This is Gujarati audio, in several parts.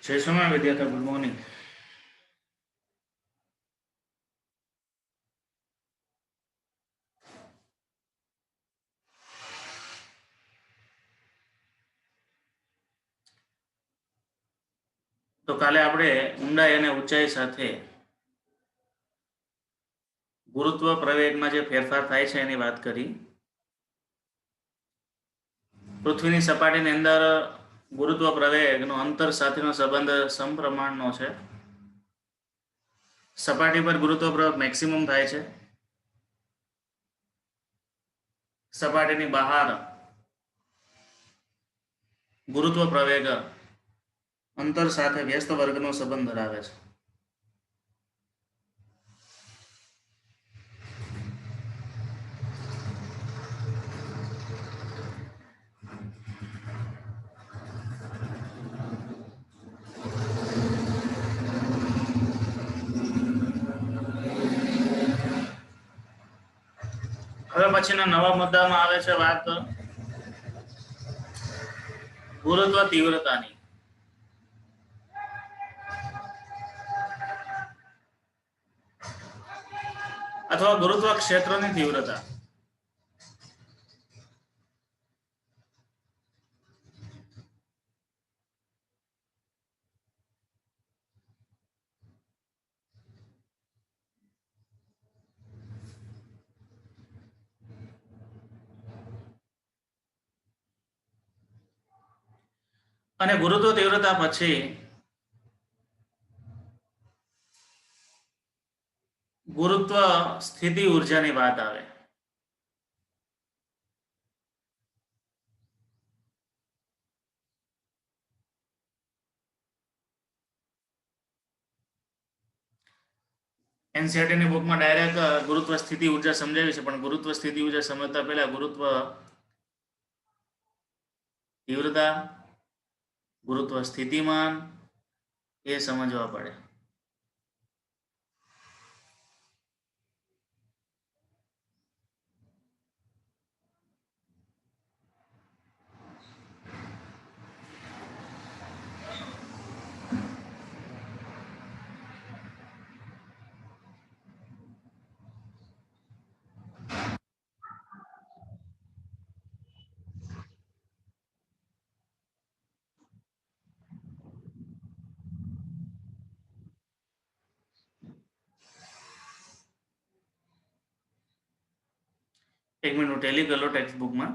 જય સમય વિદ્યાર્થી, ગુડ મોર્નિંગ. તો કાલે આપણે ઊંડાઈ અને ઊંચાઈ સાથે ગુરુત્વ પ્રવેગમાં જે ફેરફાર થાય છે એની વાત કરી. પૃથ્વીની સપાટીની અંદર ગુરુત્વ પ્રવેગનો અંતર સાથેનો સંબંધ સમપ્રમાણનો છે. સપાટી પર ગુરુત્વ પ્રવેગ મેક્સિમમ થાય છે. સપાટીની બહાર ગુરુત્વ પ્રવેગ અંતર સાથે વ્યસ્ત વર્ગનો સંબંધ ધરાવે છે. હવે પછીના નવા મુદ્દામાં આવે છે વાત ગુરુત્વ તીવ્રતાની. અથવા ગુરુત્વ ક્ષેત્રની તીવ્રતા. અને ગુરુત્વ તીવ્રતા પછી ગુરુત્વ સ્થિતિ ઉર્જાની વાત આવે. એનસીઈઆરટીની બુકમાં ડાયરેક્ટ ગુરુત્વ સ્થિતિ ઉર્જા સમજાવી છે, પણ ગુરુત્વ સ્થિતિ ઉર્જા સમજતા પહેલા ગુરુત્વ તીવ્રતા, ગુરુત્વ સ્થિતિમાન એ સમજવા પડે. એક મિનિટ ટેલી કરી લો ટેક્સ્ટ બુકમાં.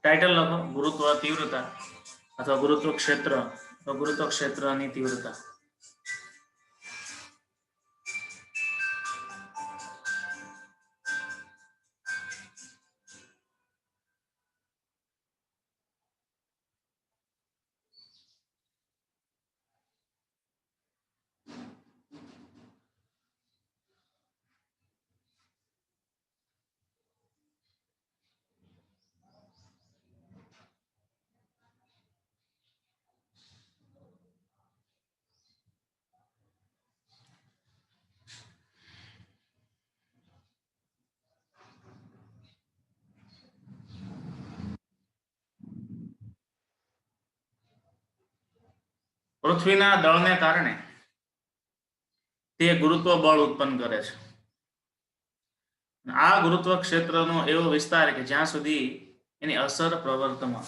ટાઇટલ લખો ગુરુત્વ તીવ્રતા અથવા ગુરુત્વ ક્ષેત્ર અથવા ગુરુત્વ ક્ષેત્રની તીવ્રતા. પૃથ્વીના દળને કારણે તે ગુરુત્વ બળ ઉત્પન્ન કરે છે. આ ગુરુત્વ ક્ષેત્રનો એવો વિસ્તાર કે જ્યાં સુધી એની અસર પ્રવર્તમાન.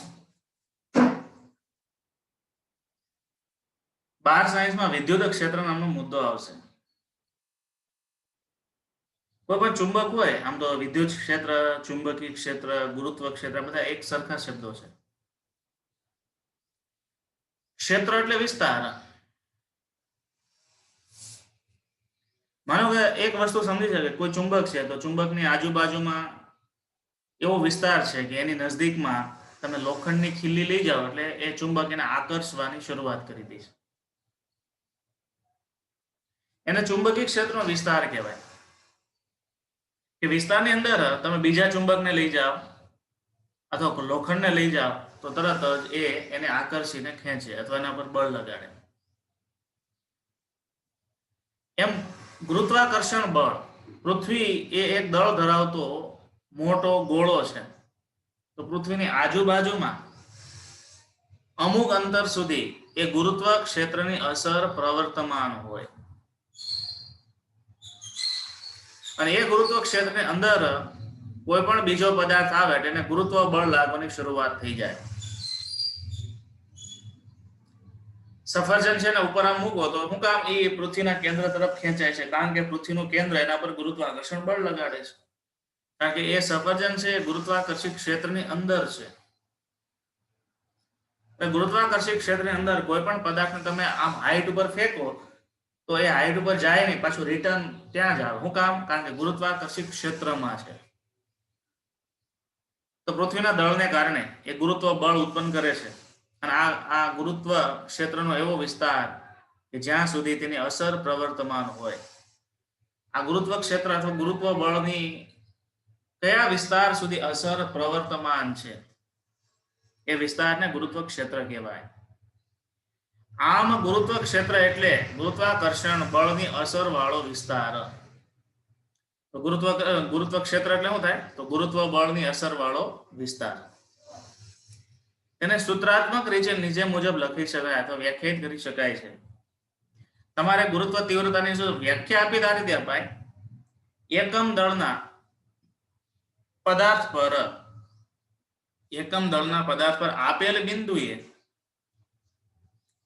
12 સાયન્સમાં વિદ્યુત ક્ષેત્ર નામનો મુદ્દો આવશે. કોઈ પણ ચુંબક હોય, આમ તો વિદ્યુત ક્ષેત્ર, ચુંબકીય ક્ષેત્ર, ગુરુત્વ ક્ષેત્ર બધા એક સરખા શબ્દો છે. ક્ષેત્ર એટલે વિસ્તાર. માનો કે એક વસ્તુ સમજી શકે, કોઈ ચુંબક છે તો ચુંબકની આજુબાજુમાં એવો વિસ્તાર છે કે એની નજદીકમાં તમે લોખંડની ખીલી લઈ જાઓ એટલે એ ચુંબક એને આકર્ષવાની શરૂઆત કરી દે છે. એને ચુંબકીય ક્ષેત્રનો વિસ્તાર કહેવાય. કે વિસ્તારની અંદર તમે બીજા ચુંબકને લઈ જાઓ અથવા લોખંડને લઈ જાઓ તો તરત જ એને આકર્ષીને ખેંચે અથવા એના પર બળ લગાડે. એમ ગુરુત્વાકર્ષણ બળ, પૃથ્વી એ એક દળ ધરાવતો મોટો ગોળો છે. તો પૃથ્વીની આજુબાજુમાં અમુક અંતર સુધી એ ગુરુત્વ ક્ષેત્રની અસર પ્રવર્તમાન હોય અને એ ગુરુત્વ ક્ષેત્રની અંદર કોઈ પણ બીજો પદાર્થ આવે એટલે એને ગુરુત્વ બળ લાગવાની શરૂઆત થઈ જાય. સફરજન છે ને ઉપર આમ મૂકો તો શું કામ એ પૃથ્વીના કેન્દ્ર તરફ ખેંચાય છે? કારણ કે પૃથ્વીનું કેન્દ્ર એના પર ગુરુત્વાકર્ષણ બળ લગાડે છે. કારણ કે એ સફરજન છે એ ગુરુત્વાકર્ષિત ક્ષેત્રની અંદર છે. ગુરુત્વાકર્ષિત ક્ષેત્રની અંદર કોઈ પણ પદાર્થને તમે આમ હાઈટ ઉપર ફેંકો તો એ હાઈટ ઉપર જાય નહીં, પાછું રિટર્ન ત્યાં જ આવે. શું કામ? કારણ કે ગુરુત્વાકર્ષિત ક્ષેત્રમાં છે. તો પૃથ્વીના દળને કારણે એ ગુરુત્વ બળ ઉત્પન્ન કરે છે અને આ ગુરુત્વ ક્ષેત્રનો એવો વિસ્તાર કે જ્યાં સુધી તેની અસર પ્રવર્તમાન હોય. આ ગુરુત્વ ક્ષેત્ર અથવા ગુરુત્વ બળની કયા વિસ્તાર સુધી અસર પ્રવર્તમાન છે એ વિસ્તારને ગુરુત્વ ક્ષેત્ર કહેવાય. આમ ગુરુત્વ ક્ષેત્ર એટલે ગુરુત્વાકર્ષણ બળની અસર વાળો વિસ્તાર. તો ગુરુત્વ ક્ષેત્ર એટલે શું થાય? તો ગુરુત્વ બળની અસર વાળો વિસ્તાર. તેને સૂત્રાત્મક રીતે નીચે મુજબ લખી શકાય અથવા વ્યાખ્યાયિત કરી શકાય છે. તમારે ગુરુત્વ તીવ્રતાની શું વ્યાખ્યા આપી આ રીતે અપાય: એકમ દળના પદાર્થ પર આપેલ બિંદુએ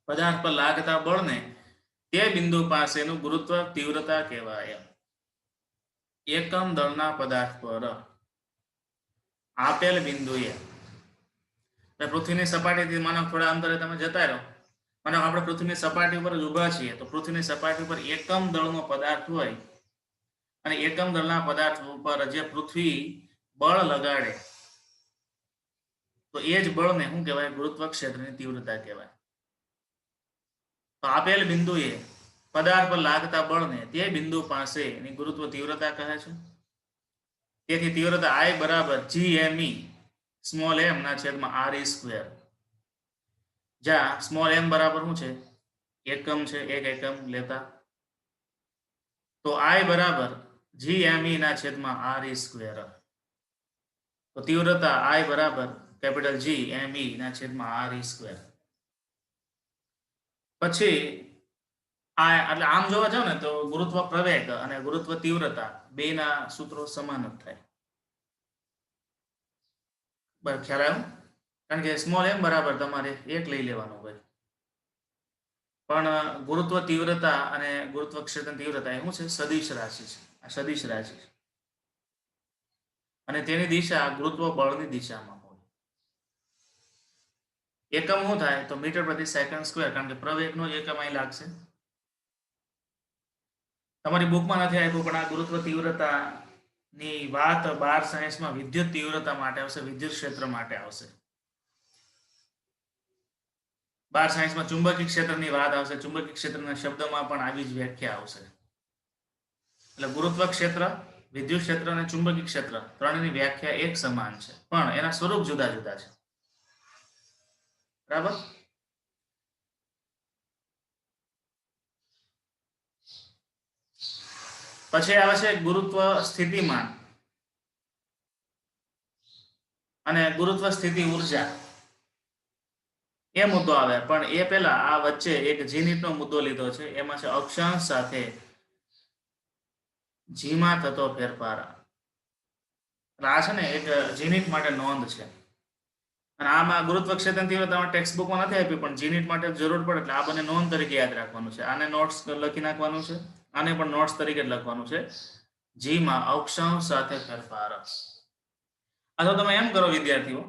પદાર્થ પર લાગતા બળને તે બિંદુ પાસેનું ગુરુત્વ તીવ્રતા કહેવાય. એકમ દળના પદાર્થ પર આપેલ બિંદુએ, પૃથ્વીની સપાટીથી માનો થોડા અંતરે તમે જતા રહો, માનો આપણે પૃથ્વીની સપાટી ઉપર જ ઊભા છીએ તો પૃથ્વીની સપાટી પર એકમ દળનો પદાર્થ હોય અને એકમ દળના પદાર્થ ઉપર જે પૃથ્વી બળ લગાડે તો એ જ બળને શું કહેવાય? ગુરુત્વ ક્ષેત્રની તીવ્રતા કહેવાય. તો આપેલ બિંદુએ પદાર્થ પર લાગતા બળને તે બિંદુ પાસે એની ગુરુત્વ તીવ્રતા કહે છે. તેથી તીવ્રતા I બરાબર GME સ્મોલ m ના છેદમાં RE સ્ક્વેર, જ્યાં સ્મોલ m બરાબર શું છે? એકમ છે, એક એકમ લેતા. તો I બરાબર GME ના છેદમાં RE સ્ક્વેર. તો તીવ્રતા I બરાબર કેપિટલ GME ના છેદમાં RE સ્ક્વેર. પછી એટલે આમ જોવા જાવ ને તો ગુરુત્વ પ્રવેગ અને ગુરુત્વ તીવ્રતા બેના સૂત્રો સમાન જ થાય. બરાબર ખ્યાલ આવ્યો? કારણ કે સ્મોલ m બરાબર તમારે 1 લઈ લેવાનું હોય, પણ ગુરુત્વ તીવ્રતા અને ગુરુત્વ ક્ષેત્રની તીવ્રતા એ શું છે? સદિશ રાશિ છે. આ સદિશ રાશિ છે અને તેની દિશા ગુરુત્વ બળની દિશામાં હોય. એકમ શું થાય? તો મીટર પ્રતિ સેકન્ડ સ્ક્વેર, કારણ કે પ્રવેગનો એકમ અહીં લાગશે. તમારી બુકમાં નથી આપ્યું પણ આ ગુરુત્વ તીવ્રતા ની વાત 12 સાયન્સમાં વિદ્યુત તીવ્રતા માટે આવશે, વિદ્યુત ક્ષેત્ર માટે આવશે. 12 સાયન્સમાં ચુંબકીય ક્ષેત્રની વાત આવશે, ચુંબકીય ક્ષેત્રના શબ્દમાં પણ આવી જ વ્યાખ્યા આવશે. એટલે ગુરુત્વ ક્ષેત્ર, વિદ્યુત ક્ષેત્ર અને ચુંબકીય ક્ષેત્ર ત્રણેયની વ્યાખ્યા એક સમાન છે, પણ એના સ્વરૂપ જુદા જુદા છે. બરાબર? પછી આવે છે ગુરુત્વ સ્થિતિમાન અને ગુરુત્વ સ્થિતિ ઉર્જા. એ મુદ્દો આવે, પણ એ પહેલા આ વચ્ચે એક ઝીનિટનો મુદ્દો લીધો છે. એમાં છે અક્ષાંશ સાથે જીમાં થતો ફેરફાર. આ છે ને એક ઝીનિટ માટે નોંધ છે અને આમાં ગુરુત્વ ક્ષેત્રની તીવ્રતામાં ટેક્સ્ટ બુકમાં નથી આપી, પણ ઝીનિટ માટે જરૂર પડે એટલે આ બંને નોંધ તરીકે યાદ રાખવાનું છે. આને નોટ્સ લખી નાખવાનું છે, આને પણ નોટ્સ તરીકે જ લખવાનું છે. જીમાં અક્ષાંશ સાથે ફેરફાર. અથવા તમે એમ કરો વિદ્યાર્થીઓ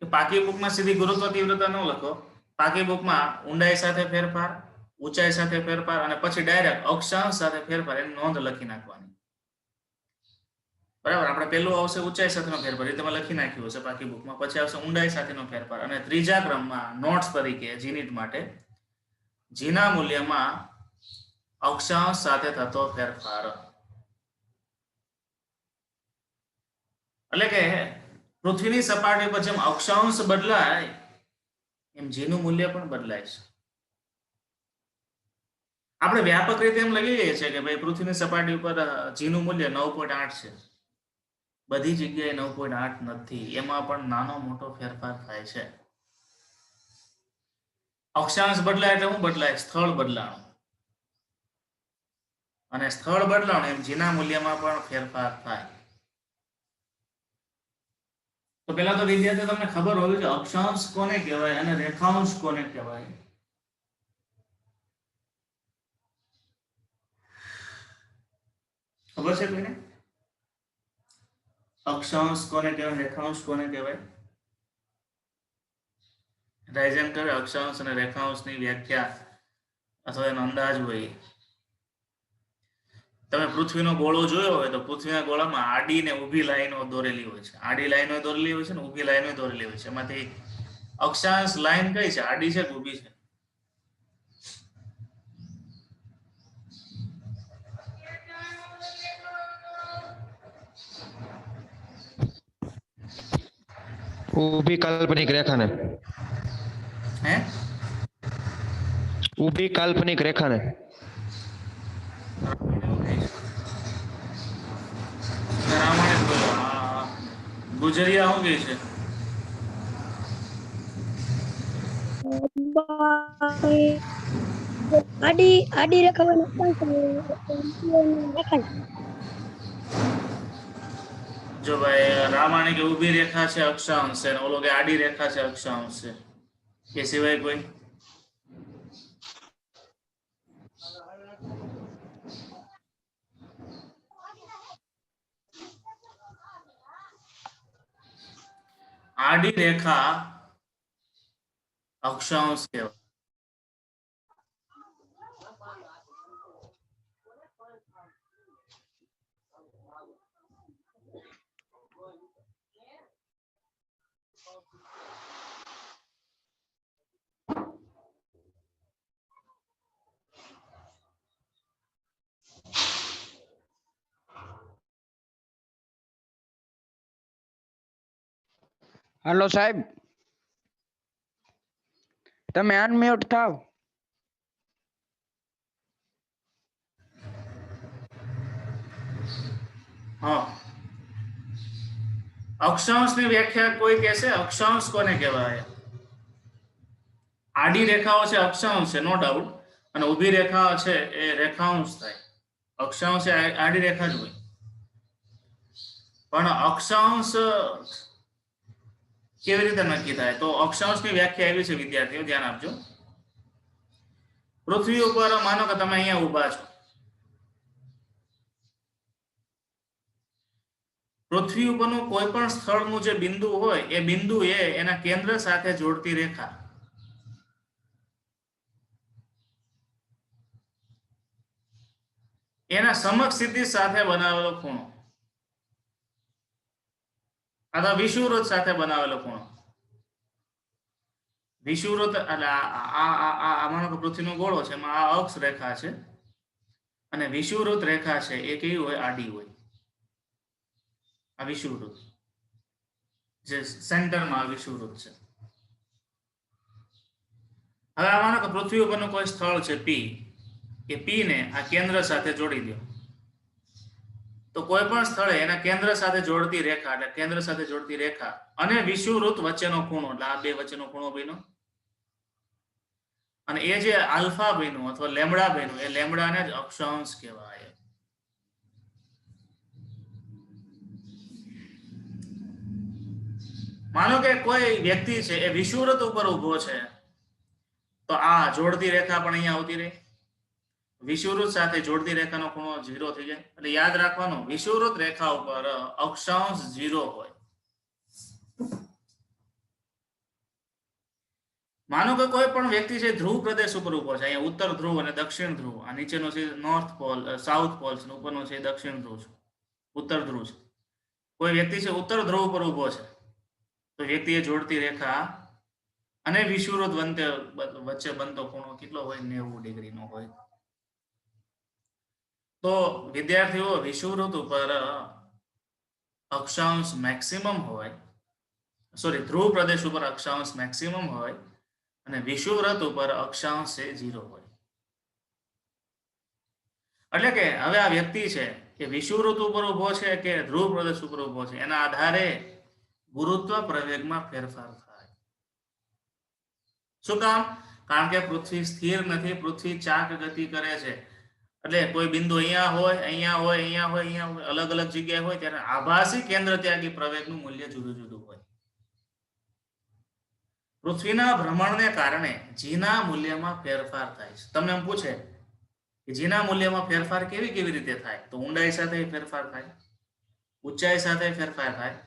કે પાકી બુકમાં સીધી ગુરુત્વ તીવ્રતા ન લખો, પાકી બુકમાં ઊંડાઈ સાથે ફેરફાર ઊંચાઈ સાથે ફેરફાર અને પછી ડાયરેક્ટ અક્ષાંશ સાથે ફેરફાર એની નોંધ લખી નાખવાની. બરાબર, આપણે પહેલું આવશે ઊંચાઈ સાથેનો ફેરફાર, એ તમે લખી નાખ્યું હશે બાકી બુકમાં. પછી આવશે ઊંડાઈ સાથેનો ફેરફાર અને ત્રીજા ક્રમમાં નોટ્સ તરીકે જીનિટ માટે જીના મૂલ્યમાં અક્ષાંશ સાથે થતો ફેરફાર. એટલે કે પૃથ્વીની સપાટી પર જેમ અક્ષાંશ બદલાય એમ જીનું મૂલ્ય પણ બદલાય છે. આપણે વ્યાપક રીતે એમ લખીએ છીએ કે ભાઈ પૃથ્વીની સપાટી ઉપર જીનું મૂલ્ય 9.8 છે. બધી જગ્યાએ 9.8 નથી, એમાં પણ નાનો મોટો ફેરફાર થાય છે. અક્ષાંશ બદલાય એટલે શું બદલાય? સ્થળ બદલાણું. અને સ્થળ બદલાણું એમ જીના મૂલ્યમાં પણ ફેરફાર થાય. તો પેલા તો વિદ્યાર્થીઓ તમને ખબર હોવી જોઈએ અક્ષાંશ કોને કહેવાય અને રેખાંશ કોને કહેવાય. ખબર છે કોઈને? અક્ષાંશ કોને કહેવાય, રેખાંશ કોને કહેવાય? રાઇઝન કરે અક્ષાંશ અને રેખાંશની વ્યાખ્યા અથવા એનો અંદાજ હોય. તમે પૃથ્વીનો ગોળો જોયો હોય તો પૃથ્વીના ગોળામાં આડી ને ઊભી લાઈનો દોરેલી હોય છે. આડી લાઈનો દોરેલી હોય છે ને ઊભી લાઈનો દોરેલી હોય છે. એમાંથી અક્ષાંશ લાઈન કઈ છે? આડી છે કે ઊભી છે? ઊભી કાલ્પનિક રેખાને. હે? ઊભી કાલ્પનિક રેખાને. ગુજરિયા શું કહે છે? આડી રેખા જો ભાઈ રામાણી કે ઊભી રેખા છે અક્ષાંશ છે, ઓલો કે આડી રેખા છે અક્ષાંશ છે. એ સિવાય કોઈ? આડી રેખા અક્ષાંશ કહેવાય. हेलो साहेब, તમે અનમ્યુટ થાવ. હા, અક્ષાંશની વ્યાખ્યા કોઈ કહેશે? અક્ષાંશ કોને કહેવાય? આડી રેખાઓ છે અક્ષાંશ છે, નો ડાઉટ, અને ઊભી રેખા છે એ રેખાંશ થાય. અક્ષાંશ એ આડી રેખા જ હોય, પણ અક્ષાંશ કેવી રીતે નક્કી થાય? તો અક્ષાંશની વ્યાખ્યા એવી છે વિદ્યાર્થીઓ, ધ્યાન આપજો. પૃથ્વી ઉપર માનો કે તમે અહીંયા ઊભા છો. પૃથ્વી ઉપરનું કોઈ પણ સ્થળનું જે બિંદુ હોય એ બિંદુ એ એના કેન્દ્ર સાથે જોડતી રેખા. એના સમક્ષ સીધી સાથે બનાવેલો ખૂણો અથવા વિષુવવૃત્ત સાથે બનાવેલો ખૂણો. વિષુવવૃત્ત એટલે આ માનો કે પૃથ્વીનો ગોળો છે, એમાં આ અક્ષ રેખા છે અને વિષુવવૃત્ત રેખા છે એ કેવી હોય? આડી હોય. આ વિષુવવૃત્ત જે સેન્ટરમાં વિષુવવૃત્ત છે. હવે આ માનો કે પૃથ્વી ઉપરનું કોઈ સ્થળ છે પી, એ પી ને આ કેન્દ્ર સાથે જોડી દો. તો કોઈ પણ સ્થળે એના કેન્દ્ર સાથે જોડતી રેખા એટલે કેન્દ્ર સાથે જોડતી રેખા અને વિષુવવૃત્ત વચ્ચેનો ખૂણો એટલે આ બે વચ્ચેનો ખૂણો બન્યો. અને એ જે આલ્ફા બન્યું અથવા લેમ્બડા બન્યું એ લેમ્બડાને જ અક્ષાંશ કહેવાય. માનો કે કોઈ વ્યક્તિ છે એ વિષુવવૃત્ત ઉપર ઊભો છે, તો આ જોડતી રેખા પણ અહીંયા આવતી રહી. વિષુવવૃત્ત સાથે જોડતી રેખાનો ખૂણો 0 થઈ જાય. એટલે યાદ રાખવાનું, વિષુવવૃત્ત રેખા ઉપર અક્ષાંશ 0 હોય. માનો કે કોઈ પણ વ્યક્તિ છે ધ્રુવ પ્રદેશ ઉપર ઉભો છે, અહીંયા ઉત્તર ધ્રુવ અને દક્ષિણ ધ્રુવ, આ નીચેનો છે નોર્થ પોલ, સાઉથ પોલ છે, ઉપરનો છે દક્ષિણ ધ્રુવ છે, ઉત્તર ધ્રુવ છે. કોઈ વ્યક્તિ છે ઉત્તર ધ્રુવ પર ઉભો છે, તો વ્યક્તિએ જોડતી રેખા અને વિષુવવૃત્ત વચ્ચે બનતો ખૂણો કેટલો હોય? 90 ડિગ્રીનો હોય. તો વિદ્યાર્થીઓ, વિષુવવૃત્ત ઉપર અક્ષાંશ મેક્સિમમ હોય, સોરી, ધ્રુવ પ્રદેશ ઉપર અક્ષાંશ મેક્સિમમ હોય અને વિષુવવૃત્ત ઉપર અક્ષાંશ 0 હોય. એટલે કે હવે આ વ્યક્તિ છે કે વિષુવવૃત્ત ઉપર ઉભો છે કે ધ્રુવ પ્રદેશ ઉપર ઉભો છે, એના આધારે ગુરુત્વ પ્રવેગમાં ફેરફાર થાય. શું કામ? કારણ કે પૃથ્વી સ્થિર નથી, પૃથ્વી ચાક ગતિ કરે છે. એટલે કોઈ બિંદુ અહીંયા હોય, અહીંયા હોય, અહીંયા હોય, અહીંયા હોય, અલગ અલગ જગ્યાએ હોય, ત્યારે આભાસી કેન્દ્ર ત્યાગી પ્રવેગનું મૂલ્ય જુદું જુદું હોય. પૃથ્વીના ભ્રમણને કારણે જીના મૂલ્યમાં ફેરફાર થાય છે. તમને એમ પૂછે કે જીના મૂલ્યમાં ફેરફાર કેવી રીતે થાય? તો ઊંડાઈ સાથે ફેરફાર થાય, ઊંચાઈ સાથે ફેરફાર થાય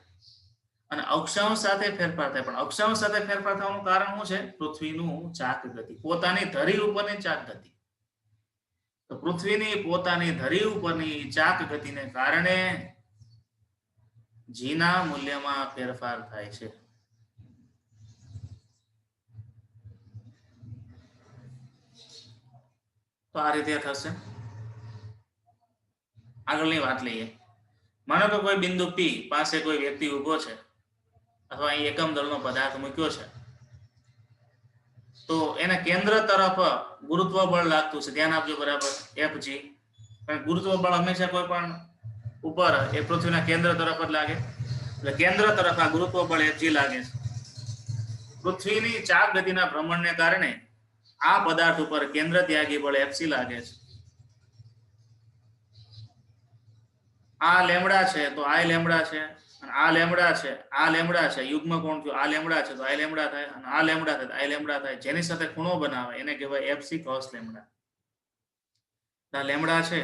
અને અક્ષાંશ સાથે ફેરફાર થાય. પણ અક્ષાંશ સાથે ફેરફાર થવાનું કારણ શું છે? પૃથ્વીનું ચાક ગતિ, પોતાની ધરી ઉપરની ચાક ગતિ. તો પૃથ્વીની પોતાની ધરી ઉપરની ચાક ગતિને કારણે જીના મૂલ્યમાં ફેરફાર થાય છે. તો આ રીતે થશે. આગળની વાત લઈએ. માનો કે કોઈ બિંદુ P પાસે કોઈ વ્યક્તિ ઉભો છે અથવા અહીં એકમ દળનો પદાર્થ મૂક્યો છે, તો એના કેન્દ્ર તરફ ગુરુત્વ બળ લાગતું છે. ધ્યાન આપજો બરાબર, Fg. ગુરુત્વ બળ હંમેશા કોઈ પણ ઉપર એ પૃથ્વીના કેન્દ્ર તરફ જ લાગે, એટલે કેન્દ્ર તરફ આ ગુરુત્વ બળ Fg લાગે છે. પૃથ્વીની ચાક ગતિના ભ્રમણને કારણે આ પદાર્થ ઉપર કેન્દ્ર ત્યાગી બળ Fc લાગે છે. આ લેમ્બડા છે તો આ લેમ્બડા છે, અને આ લેમ્બડા છે, આ લેમ્બડા છે, યુગ્મ કોણ થયું, આ લેમ્બડા છે તો આ લેમ્બડા થાય, અને આ લેમ્બડા થાય તો આ લેમ્બડા થાય. જેની સાથે ખૂણો બનાવે એને કહેવાય Fc cos લેમ્બડા. આ લેમ્બડા છે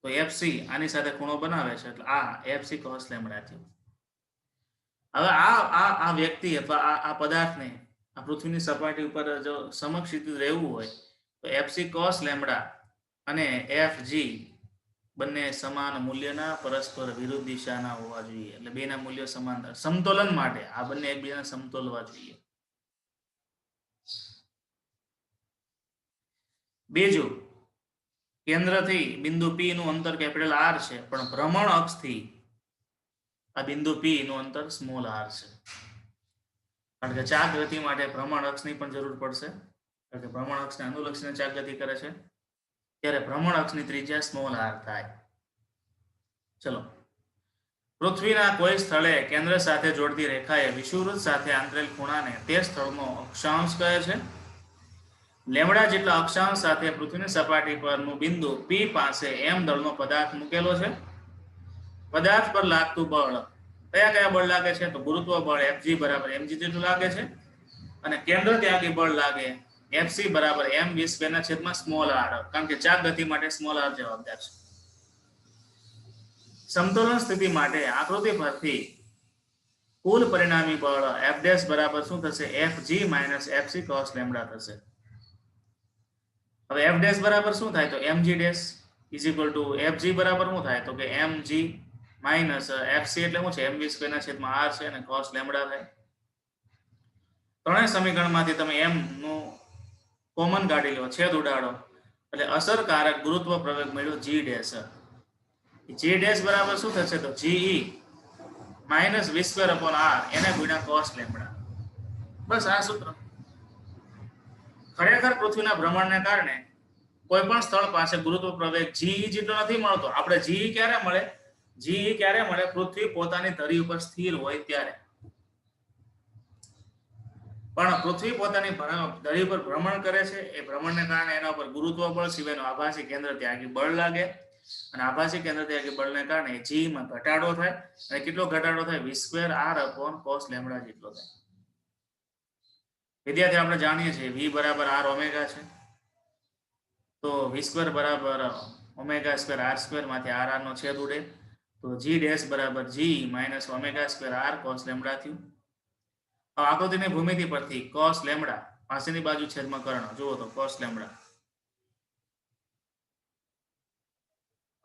તો Fc આની સાથે ખૂણો બનાવે છે, એટલે આ Fc cos લેમ્બડા થયું. હવે આ વ્યક્તિ અથવા આ પદાર્થને આ પૃથ્વીની સપાટી ઉપર જો સમક્ષિતિજ રહેવું હોય તો Fc cos લેમ્બડા અને Fg બંને સમાન મૂલ્યના, પરસ્પર વિરુદ્ધ દિશાના હોવા જોઈએ. એટલે બેના મૂલ્યો સમાન, સમતોલન માટે આ બંને એકબીજાને સમતોલવા જોઈએ. બીજું, કેન્દ્રથી બિંદુ P નું અંતર કેપિટલ R છે, પણ ભ્રમણ અક્ષથી આ બિંદુ P નું અંતર સ્મોલ r છે. કારણ કે ચાક ગતિ માટે ભ્રમણ અક્ષની પણ જરૂર પડશે, કારણ કે ભ્રમણ અક્ષને અનુલક્ષીને ચાક ગતિ કરે છે, ત્યારે ભ્રમણ અક્ષની ત્રિજ્યા સ્મોલ r થાય. ચલો, પૃથ્વીના કોઈ સ્થળે કેન્દ્ર સાથે જોડતી રેખાએ વિષુવવૃત્ત સાથે આંતરેલ ખૂણાને તે સ્થળનો અક્ષાંશ કહે છે. લેમ્બડા જેટલા અક્ષાંશ સાથે પૃથ્વીની સપાટી પરનું બિંદુ P પાસે m દળનો પદાર્થ મૂકેલો છે. પદાર્થ પર લાગતું બળ કયા બળ લાગે છે? તો ગુરુત્વ બળ Fg બરાબર mg જેટલું લાગે છે, અને કેન્દ્ર ત્યાગી બળ લાગે Fc બરાબર mv² સ્મોલ r, કારણ કે ચાક ગતિ માટે સ્મોલ r જવાબદાર છે. સમતોલન સ્થિતિ માટે આકૃતિ પરથી કુલ પરિણામી બળ F' બરાબર શું થશે? Fg - Fc cos લેમ્બડા થશે. હવે F' બરાબર શું થાય? તો mg' Fg બરાબર શું થાય? તો કે mg Fc એટલે શું છે? mv² r છે અને cos લેમ્બડા થાય. ત્રણેય સમીકરણમાંથી તમે m નું કોમન કાઢી લો, છેદ ઉડાડો, એટલે અસરકારક ગુરુત્વ પ્રવેગ મળ્યો g'. g' બરાબર શું થશે? તો ge -v²/r એને ગુણ્યા cos લેમ્બડા. બસ આ સૂત્ર. ખરેખર પૃથ્વીના ભ્રમણને કારણે કોઈ પણ સ્થળ પાસે ગુરુત્વ પ્રવેગ ge જેટલો નથી મળતો. આપણે ge ક્યારે મળે? ge ક્યારે મળે? પૃથ્વી પોતાની ધરી ઉપર સ્થિર હોય ત્યારે. પણ પૃથ્વી પોતાની ધરી પર ભ્રમણ કરે છે, એ ભ્રમણને કારણે એના ઉપર ગુરુત્વ બળ સિવાયનું આભાસી કેન્દ્ર ત્યાગી બળ લાગે, અને આભાસી કેન્દ્ર ત્યાગી બળને કારણે g માં ઘટાડો થાય. અને કેટલો ઘટાડો થાય? v²r/ cos લેમ્બડા જેટલો થાય. વિદ્યાર્થી, આપણે જાણીએ છીએ v બરાબર r ઓમેગા છે, તો v² બરાબર ω²r² માંથી r નો છેદ ઉડે, તો g' બરાબર g - ω²r cos લેમ્બડા થયું. આકૃતિની ભૂમિતિ પરથી cos લેમ્બડા પાસેની બાજુ છેદમાં કર્ણ. જુઓ તો cos લેમ્બડા,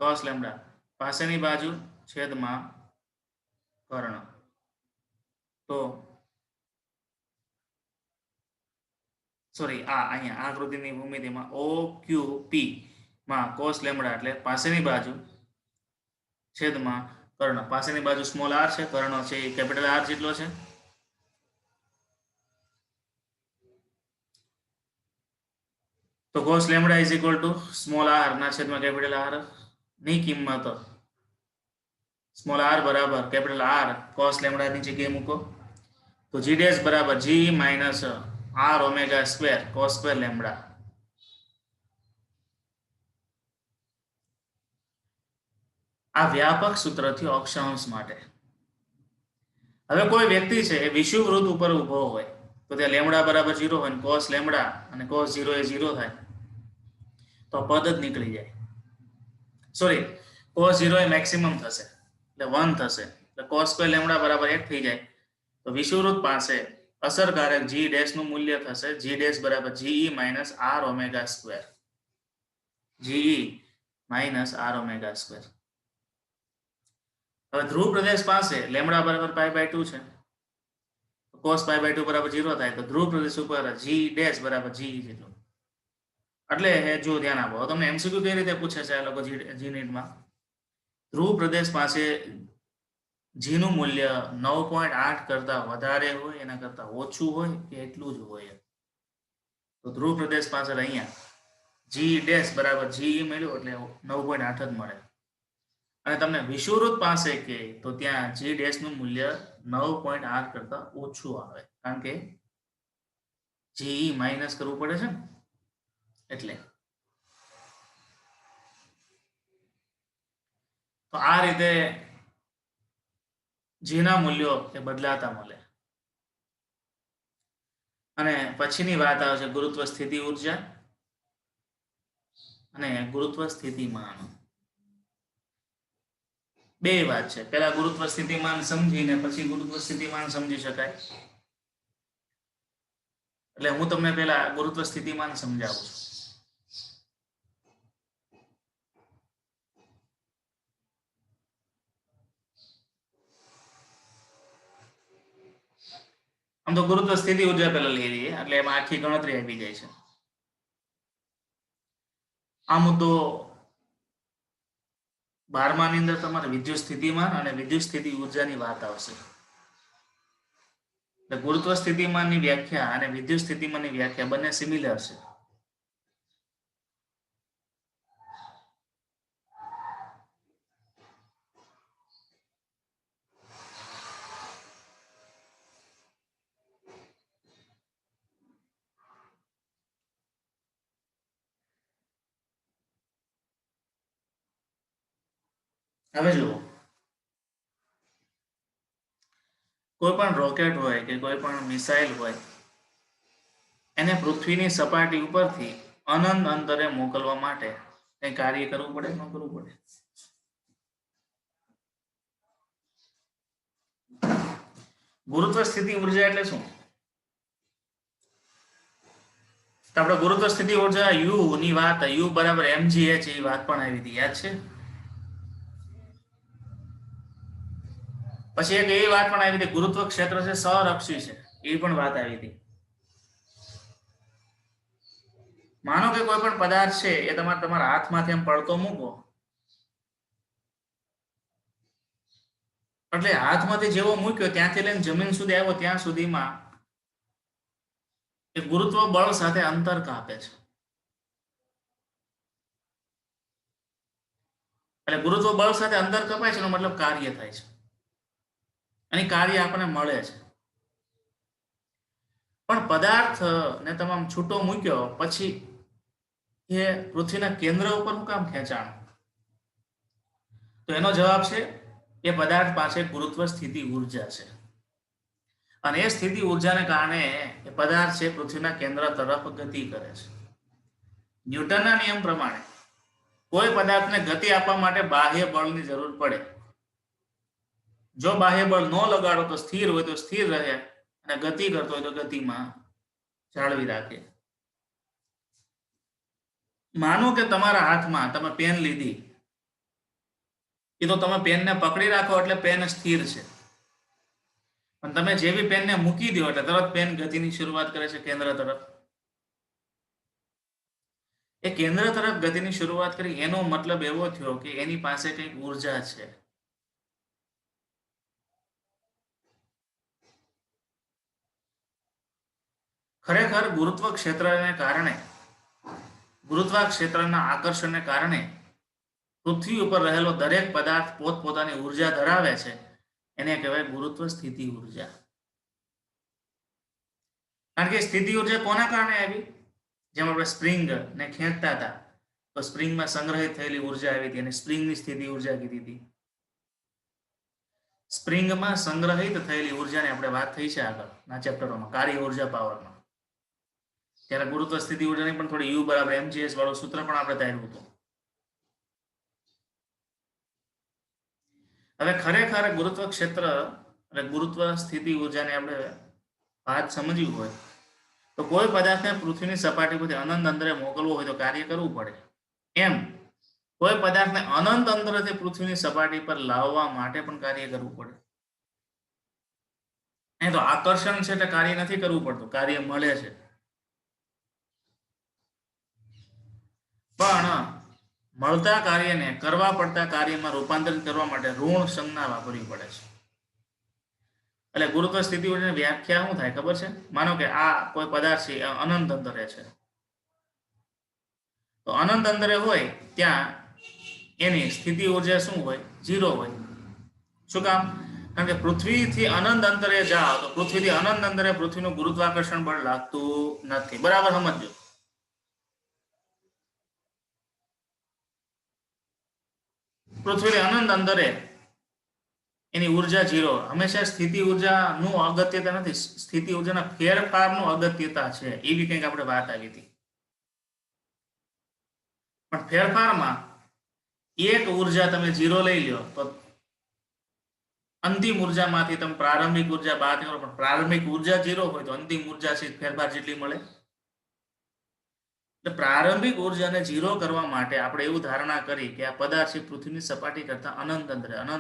cos લેમ્બડા પાસેની બાજુ છેદમાં કર્ણ. તો સોરી, આ અહીંયા આકૃતિની ભૂમિતિમાં OQP માં cos લેમ્બડા એટલે પાસેની બાજુ છેદમાં કર્ણ. પાસેની બાજુ સ્મોલ r છે, કર્ણ છે એ કેપિટલ R જેટલો છે. તો cos lambda is equal to small r ના છેદમાં કેપિટલ R ની કિંમત સ્મોલ r બરાબર કેપિટલ R cos લેમ્બડા ની જગ્યાએ મૂકો તો g ડેશ બરાબર g minus r omega square cos square lambda. આ વ્યાપક સૂત્રથી અક્ષાંશ માટે. હવે કોઈ વ્યક્તિ છે એ વિષુવવૃત્ત ઉપર ઊભો હોય તો ત્યાં લેમ્બડા બરાબર 0 હોય, cos લેમ્બડા અને cos 0 એ 0 થાય તો પદ જ નીકળી જાય. સોરી, cos 0 એ મેક્સિમમ થશે એટલે 1 થશે, એટલે cos સ્ક્વેર લેમ્બડા બરાબર 1 થઈ જાય. તો વિષુવવૃત્ત પાસે અસરકારક g ડેશ નું મૂલ્ય થશે g ડેશ બરાબર ge minus r omega square, ge minus r omega square. હવે ધ્રુવ પ્રદેશ પાસે લેમ્બડા બરાબર π/2 છે, cos π/2 બરાબર 0 થાય તો ધ્રુવ પ્રદેશ ઉપર g ડેશ બરાબર ge જેટલું. એટલે જો ધ્યાન આપો, તમને MCQ કઈ રીતે પૂછે છે આ લોકો g નીટમાં. ધ્રુવ પ્રદેશ પાસે g નું મૂલ્ય 9.8 કરતા વધારે હોય, એના કરતા ઓછું હોય કે એટલું જ હોય. તો ધ્રુવ પ્રદેશ પાસે અહીંયા g ડેશ બરાબર ge મળ્યું એટલે 9.8 જ મળે. અને તમને વિષુવવૃત્ત પાસે કે તો ત્યાં g ડેશ નું મૂલ્ય 9.8 કરતા ઓછું આવે, કારણ કે ge માઇનસ કરવું પડે છે ને એટલે. તો આ રીતે g ના મૂલ્યો એ બદલાતા મળે. અને પછીની વાત આવે છે ગુરુત્વ સ્થિતિ ઊર્જા અને ગુરુત્વ સ્થિતિમાન. બે વાત છે, પહેલા ગુરુત્વ સ્થિતિમાન સમજીને પછી ગુરુત્વ સ્થિતિમાન સમજી શકાય. એટલે હું તમને પહેલા ગુરુત્વ સ્થિતિમાન સમજાવું છું. આમ તો ગુરુત્વ સ્થિતિ ઊર્જા પહેલા લઈ લઈએ એટલે એમાં આખી ગણતરી આવી જાય છે. આ મુદ્દો 12મા ની અંદર તમારે વિદ્યુત સ્થિતિમાન અને વિદ્યુત સ્થિતિ ઊર્જાની વાત આવશે. એટલે ગુરુત્વ સ્થિતિમાનની વ્યાખ્યા અને વિદ્યુત સ્થિતિમાનની વ્યાખ્યા બંને સિમિલર છે. હવે જુઓ, કોઈ પણ રોકેટ હોય કે કોઈ પણ મિસાઇલ હોય એને પૃથ્વીની સપાટી ઉપરથી અનંત અંતરે મોકલવા માટે કંઈ કાર્ય કરવું પડે, ન કરવું પડે? ગુરુત્વ સ્થિતિ ઊર્જા એટલે શું? તો આપણે ગુરુત્વ સ્થિતિ ઊર્જા U ની વાત, U બરાબર mgh એ વાત પણ આવી હતી, યાદ છે? પછી એક એવી વાત પણ આવી હતી ગુરુત્વ ક્ષેત્ર છે સંરક્ષી છે, એ પણ વાત આવી હતી. માનો કે કોઈ પણ પદાર્થ છે એ તમારા હાથમાંથી એમ પડતો મૂકો એટલે હાથમાંથી જેવો મૂક્યો ત્યાંથી લઈને જમીન સુધી આવ્યો ત્યાં સુધીમાં એ ગુરુત્વ બળ સાથે અંતર કાપે છે. એટલે ગુરુત્વ બળ સાથે અંતર કપાય છે એનો મતલબ કાર્ય થાય છે અને કાર્ય આપણને મળે છે. પણ પદાર્થ ને તમામ છૂટો મૂક્યો પછી એ પૃથ્વીના કેન્દ્ર ઉપર શું કામ ખેંચાણ? તો એનો જવાબ છે એ પદાર્થ પાસે ગુરુત્વ સ્થિતિ ઊર્જા છે અને એ સ્થિતિ ઊર્જાને કારણે એ પદાર્થ છે પૃથ્વીના કેન્દ્ર તરફ ગતિ કરે છે. ન્યૂટનના નિયમ પ્રમાણે કોઈ પદાર્થને ગતિ આપવા માટે બાહ્ય બળની જરૂર પડે. જો બાહ્ય બળ ન લગાડો તો સ્થિર હોય તો સ્થિર રહે અને ગતિ કરતો હોય તો ગતિમાં જાળવી રાખે. માનો કે તમારા હાથમાં તમે પેન લીધી, એ તો તમે પેનને પકડી રાખો એટલે પેન સ્થિર છે, પણ તમે જેવી પેનને મૂકી દો એટલે તરત પેન ગતિની શરૂઆત કરે છે કેન્દ્ર તરફ. એ કેન્દ્ર તરફ ગતિની શરૂઆત કરી એનો મતલબ એવો થયો કે એની પાસે કંઈક ઉર્જા છે. ખરેખર ગુરુત્વ ક્ષેત્રને કારણે, ગુરુત્વાક્ષેત્રના આકર્ષણને કારણે પૃથ્વી ઉપર રહેલો દરેક પદાર્થ પોતપોતાની ઉર્જા ધરાવે છે. એને કહેવાય ગુરુત્વ સ્થિતિ ઉર્જા. કારણ કે સ્થિતિ ઉર્જા કોના કારણે આવી? જેમ આપણે સ્પ્રિંગ ને ખેંચતા હતા તો સ્પ્રિંગમાં સંગ્રહિત થયેલી ઉર્જા આવી હતી અને સ્પ્રિંગની સ્થિતિ ઉર્જા કીધી હતી. સ્પ્રિંગમાં સંગ્રહિત થયેલી ઉર્જાની આપણે વાત થઈ છે આગળના ચેપ્ટરોમાં, કાર્ય ઉર્જા પાવરમાં. ત્યારે ગુરુત્વ સ્થિતિ ઉર્જાની પણ થોડી U બરાબર mgs વાળું સૂત્ર પણ આપણે ધાર્યું હતું. હવે ખરેખર ગુરુત્વ ક્ષેત્ર અને ગુરુત્વ સ્થિતિ ઉર્જાને આપણે વાત સમજવી હોય તો કોઈ પદાર્થને પૃથ્વીની સપાટી પરથી અનંત અંતરે મોકલવો હોય તો કાર્ય કરવું પડે. એમ કોઈ પદાર્થને અનંત અંતરેથી પૃથ્વીની સપાટી પર લાવવા માટે પણ કાર્ય કરવું પડે. એ તો આકર્ષણ છે એટલે કાર્ય નથી કરવું પડતું, કાર્ય મળે છે. પણ મળતા કાર્યને કરવા પડતા કાર્યમાં રૂપાંતરિત કરવા માટે ઋણ સંજ્ઞા વાપરવી પડે છે. એટલે ગુરુત્વ સ્થિતિ ઉર્જાની વ્યાખ્યા શું થાય ખબર છે? માનો કે આ કોઈ પદાર્થ છે અનંત અંતરે છે, તો અનંત અંતરે હોય ત્યાં એની સ્થિતિ ઉર્જા શું હોય? 0 હોય. શું કામ? કારણ કે પૃથ્વીથી અનંત અંતરે જાઓ તો પૃથ્વીથી અનંત અંતરે પૃથ્વીનું ગુરુત્વાકર્ષણ બળ લાગતું નથી. બરાબર સમજો. પૃથ્વીથી અનંત અંતરે એની ઉર્જા 0. હંમેશા સ્થિતિ ઉર્જાનું અગત્યતા નથી, સ્થિતિ ઉર્જાના ફેરફારનું અગત્યતા છે. એવી કંઈક આપણે વાત આવી હતી. પણ ફેરફારમાં એક ઉર્જા તમે 0 લઈ લો તો અંતિમ ઉર્જામાંથી તમે પ્રારંભિક ઉર્જા બાદ કરો, પણ પ્રારંભિક ઉર્જા 0 હોય તો અંતિમ ઉર્જા છે ફેરફાર જેટલી મળે. એટલે પ્રારંભિક ઉર્જાને 0 કરવા માટે આપણે એવું ધારણા કરી કે આ પદાર્થ પૃથ્વીની સપાટી કરતા અનંત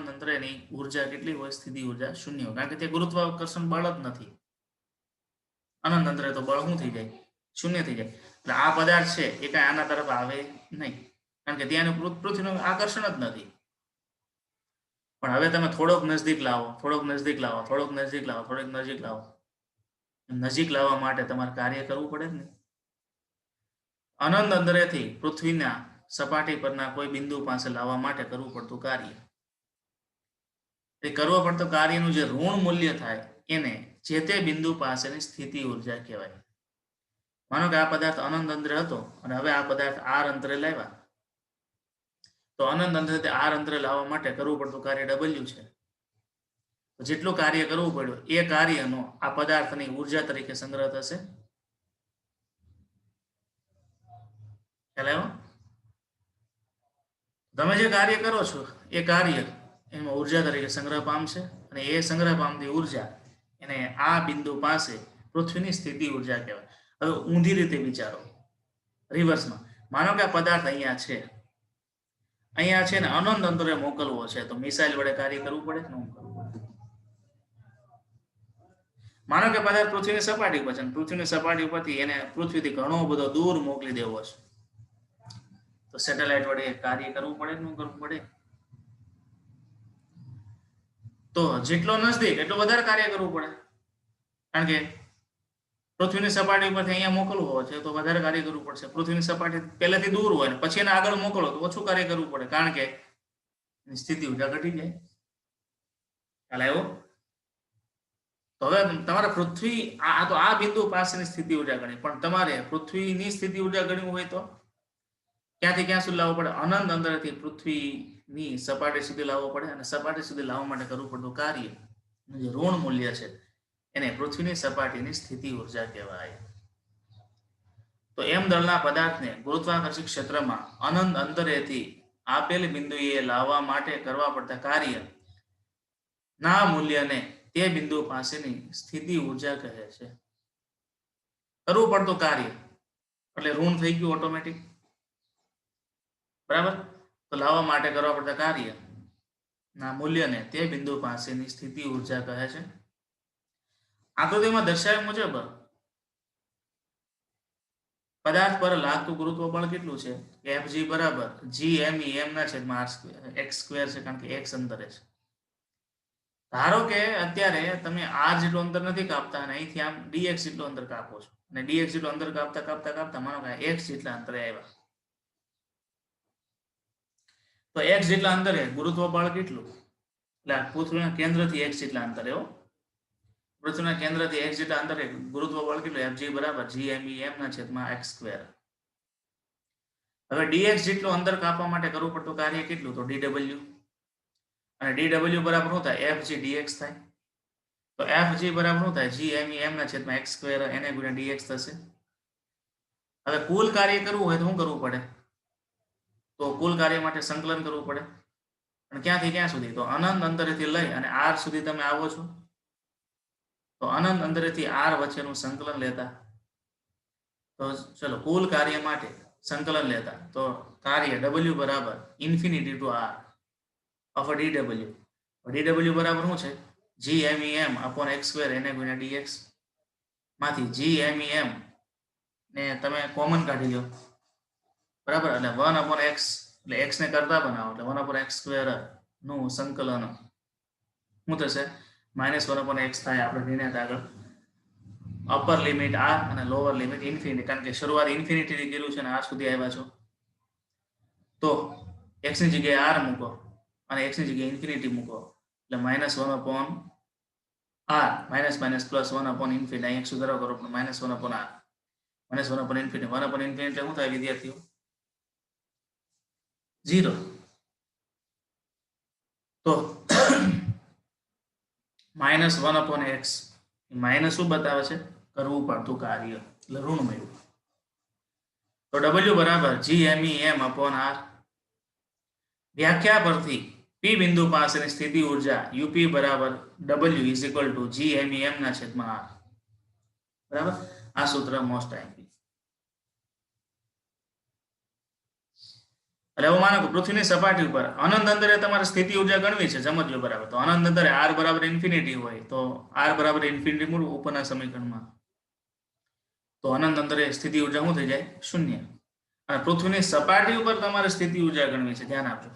અંતરેની ઉર્જા કેટલી હોય? સ્થિતિ ઉર્જા 0 હોય. કારણ કે તે ગુરુત્વાકર્ષણ બળ જ નથી. અનંત અંતરે તો બળ શું થઈ જાય? 0 થઈ જાય. એટલે આ પદાર્થ છે એ કઈ આના તરફ આવે નહીં, કારણ કે ત્યાં પૃથ્વીનું આકર્ષણ જ નથી. પણ હવે તમે થોડોક નજદીક લાવો, થોડોક નજદીક લાવો, થોડોક નજદીક લાવો, થોડોક નજીક લાવો. નજીક લાવવા માટે તમારે કાર્ય કરવું પડે ને. અનંત અંતરેથી પૃથ્વીના સપાટી પરના કોઈ બિંદુ પાસે લાવવા માટે કરવું પડતું કાર્ય. એ કરવું પડતું કાર્યનું જે ઋણ મૂલ્ય થાય એને જે તે બિંદુ પાસેની સ્થિતિ ઉર્જા કહેવાય. માનો કે આ પદાર્થ અનંત અંતરે હતો અને હવે આ પદાર્થ r અંતરે લાવ્યા, તો અનંત અંતરેથી r અંતરે લાવવા માટે કરવું પડતું કાર્ય W છે. જેટલું કાર્ય કરવું પડ્યું એ કાર્યનો આ પદાર્થની ઉર્જા તરીકે સંગ્રહ થશે. તમે જે કાર્ય કરો છો એ કાર્ય એમાં ઉર્જા તરીકે સંગ્રહ પામશે અને એ સંગ્રહ પામતી ઉર્જા એને આ બિંદુ પાસે પૃથ્વીની સ્થિતિ ઉર્જા કહેવાય. હવે ઊંધી રીતે વિચારો, રિવર્સમાં. માનો કે આ પદાર્થ અહીંયા છે ને અનંત અંતરે મોકલવો છે તો મિસાઇલ વડે કાર્ય કરવું પડે કે ન કરવું પડે? માનો કે પદાર્થ પૃથ્વીની સપાટી ઉપર છે, પૃથ્વીની સપાટી ઉપરથી એને પૃથ્વીથી ઘણો બધો દૂર મોકલી દેવો છે તો સેટેલાઇટ વડે કાર્ય કરવું પડે કે ન કરવું પડે? તો જેટલો નજદીક એટલું વધારે કાર્ય કરવું પડે, કારણ કે પૃથ્વીની સપાટી ઉપરથી અહીંયા મોકલવું હોય છે તો વધારે કાર્ય કરવું પડશે. પૃથ્વીની સપાટી પહેલેથી દૂર હોય ને પછી એને આગળ મોકલો તો ઓછું કાર્ય કરવું પડે, કારણ કે સ્થિતિ ઉર્જા ઘટી જાય. ખ્યાલ આવ્યો? તો હવે તમારે પૃથ્વી આ બિંદુ પાસેની સ્થિતિ ઉર્જા ગણી, પણ તમારે પૃથ્વીની સ્થિતિ ઉર્જા ગણવી હોય તો ક્યાંથી ક્યાં સુધી લાવવો પડે? અનંત અંતરેથી પૃથ્વીની સપાટી સુધી લાવવો પડે અને સપાટી સુધી લાવવા માટે કરવું પડતું કાર્ય જે ઋણ મૂલ્ય છે એને પૃથ્વીની સપાટીની સ્થિતિ ઉર્જા કહેવાય. તો એમ દળના પદાર્થને ગુરુત્વાકર્ષણ ક્ષેત્રમાં અનંત અંતરેથી આપેલ બિંદુએ લાવવા માટે કરવા પડતા કાર્ય ના મૂલ્યને તે બિંદુ પાસેની સ્થિતિ ઉર્જા કહે છે. કરવું પડતું કાર્ય એટલે ઋણ થઈ ગયું ઓટોમેટિક, બરાબર. તો લાવવા માટે કરવા પડતા કાર્ય ના મૂલ્યને તે બિંદુ પાસેની સ્થિતિ ઉર્જા કહે છે. આકૃતિમાં દર્શાવ્યા મુજબ પદાર્થ પર લાગતું ગુરુત્વ બળ કેટલું છે? Fg બરાબર Gm ના છેદમાં r સ્ક્વેર છે, કારણ કે x અંતરે છે. ધારો કે અત્યારે તમે r જેટલું અંતર નથી કાપતા અને અહીંથી આમ dx જેટલું અંતર કાપો છો, અને dx જેટલું અંતર કાપતા કાપતા કાપતા માનો કે x જેટલા અંતરે આવ્યા, તો x જેટલા અંતરે ગુરુત્વ બળ કેટલું? એટલે પૃથ્વીના કેન્દ્રથી x જેટલા અંતરે પૃથ્વીના કેન્દ્રથી x જેટલા અંતરે ગુરુત્વ બળ કેટલું? Fg બરાબર Gm ના છેદમાં x સ્ક્વેર. હવે dx જેટલું અંતર કાપવા માટે કરવું પડતું કાર્ય કેટલું? તો dw, અને dw બરાબર શું થાય? Fg dx થાય. તો Fg બરાબર શું થાય? Gm ના છેદમાં x સ્ક્વેર એને ગુણ્યા dx થશે. હવે કુલ કાર્ય કરવું હોય તો શું કરવું પડે? તો કુલ કાર્ય માટે સંકલન કરવું પડે. અને ક્યાંથી ક્યાં સુધી? તો અનંત અંતરેથી લઈ અને r સુધી તમે આવો છો, તો અનંત અંતરેથી r વચ્ચેનું સંકલન લેતા, તો ચલો કુલ કાર્ય માટે સંકલન લેતા, તો કાર્ય w બરાબર infinity to r of dw. dw બરાબર શું છે? Gmem અપોન x સ્ક્વેર એને ગુણ્યા dx. માંથી Gmem ને તમે કોમન કાઢી લો, બરાબર. એટલે 1 અપોન x, એટલે x ને કરતા બનાવો, એટલે 1 અપોન x સ્ક્વેર નું સંકલન શું થશે? -1 અપોન x થાય. આપણે નિર્ણય આગળ અપર લિમિટ r અને લોઅર લિમિટ ઇન્ફિનિટી, કારણ કે શરૂઆત ઇન્ફિનિટી થી કર્યું છે અને r સુધી આવ્યા છો, તો x ની જગ્યાએ r મૂકો અને x ની જગ્યાએ ઇન્ફિનિટી મૂકો, એટલે -1 upon r minus minus plus 1 upon infinity. અહીં સુધારો કરો, -1 upon r -1 upon infinity. 1 upon infinity શું થાય વિદ્યાર્થીઓ? 0. તો -1 અપોન x માઇનસ શું બતાવે છે? કરવું પડતું કાર્ય, એટલે ઋણ મળ્યું. તો w બરાબર Gmem અપોન r. વ્યાખ્યા પરથી p બિંદુ પાસેની સ્થિતિ ઉર્જા up બરાબર w is equal to Gmem ના છેદમાં r. બરાબર. આ સૂત્ર મોસ્ટ આઈમ્પી. એટલે એવું માનો કે પૃથ્વીની સપાટી ઉપર અનંત અંતરે તમારે સ્થિતિ ઉર્જા ગણવી છે, સમજજો બરાબર. તો અનંત અંતરે r બરાબર ઇન્ફિનિટી હોય, તો r બરાબર ઇન્ફિનિટી મૂળવું ઉપરના સમીકરણમાં, તો અનંત અંતરે સ્થિતિ ઉર્જા શું થઈ જાય? 0. અને પૃથ્વીની સપાટી ઉપર તમારે સ્થિતિ ઉર્જા ગણવી છે, ધ્યાન આપજો.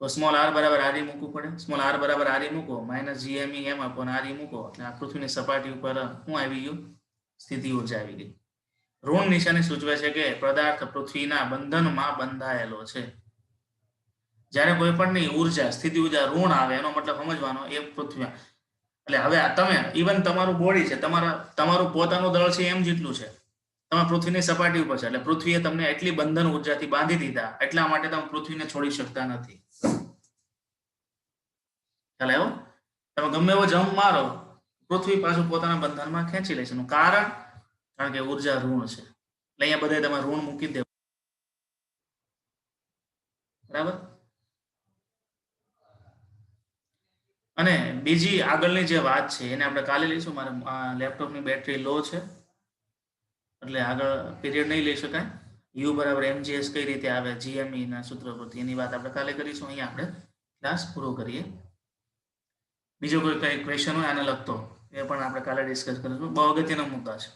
તો સ્મોલ r બરાબર r મૂકવું પડે. સ્મોલ r બરાબર r મૂકો, -Gmem અપોન r મૂકો, એટલે આ પૃથ્વીની સપાટી ઉપર શું આવી ગયું? સ્થિતિ ઉર્જા આવી ગઈ. ઋણ નિશાની સૂચવે છે કે પદાર્થ પૃથ્વીના બંધનમાં બંધાયેલો છે. જ્યારે કોઈ પણની ઉર્જા સ્થિતિ ઉર્જા ઋણ આવે એનો મતલબ સમજવાનો એ પૃથ્વી, એટલે હવે તમે ઇવન તમારું બોડી છે, તમારું પોતાનું દળ છે એમ જેટલું છે, તમે પૃથ્વીની સપાટી ઉપર છે, એટલે પૃથ્વીએ તમને એટલી બંધન ઉર્જાથી બાંધી દીધા, એટલા માટે તમે પૃથ્વીને છોડી શકતા નથી. ખ્યાલ આવ્યો? તમે ગમે એવો જમ્પ મારો, પૃથ્વી પાછું પોતાના બંધનમાં ખેંચી લે છે. એનું કારણ કે ઉર્જા ઋણ છે, એટલે અહીંયા બધા તમે ઋણ મૂકી દે, બરાબર. અને બીજી આગળની જે વાત છે એને આપણે કાલે લઈશું. મારે લેપટોપની બેટરી લો છે એટલે આગળ પીરિયડ નહીં લઈ શકાય. u બરાબર mgs કઈ રીતે આવે GME ના સૂત્ર પરથી, એની વાત આપણે કાલે કરીશું. અહીંયા આપણે ક્લાસ પૂરો કરીએ. બીજો કોઈ કઈ ક્વેશ્ચન હોય આને લગતો એ પણ આપણે કાલે ડિસ્કસ કરીશું. બહુ અગત્યના મુદ્દા છે.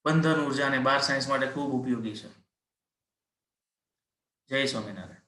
બંધન ઉર્જા અને બાર સાયન્સ માટે ખૂબ ઉપયોગી છે. જય સ્વામિનારાયણ.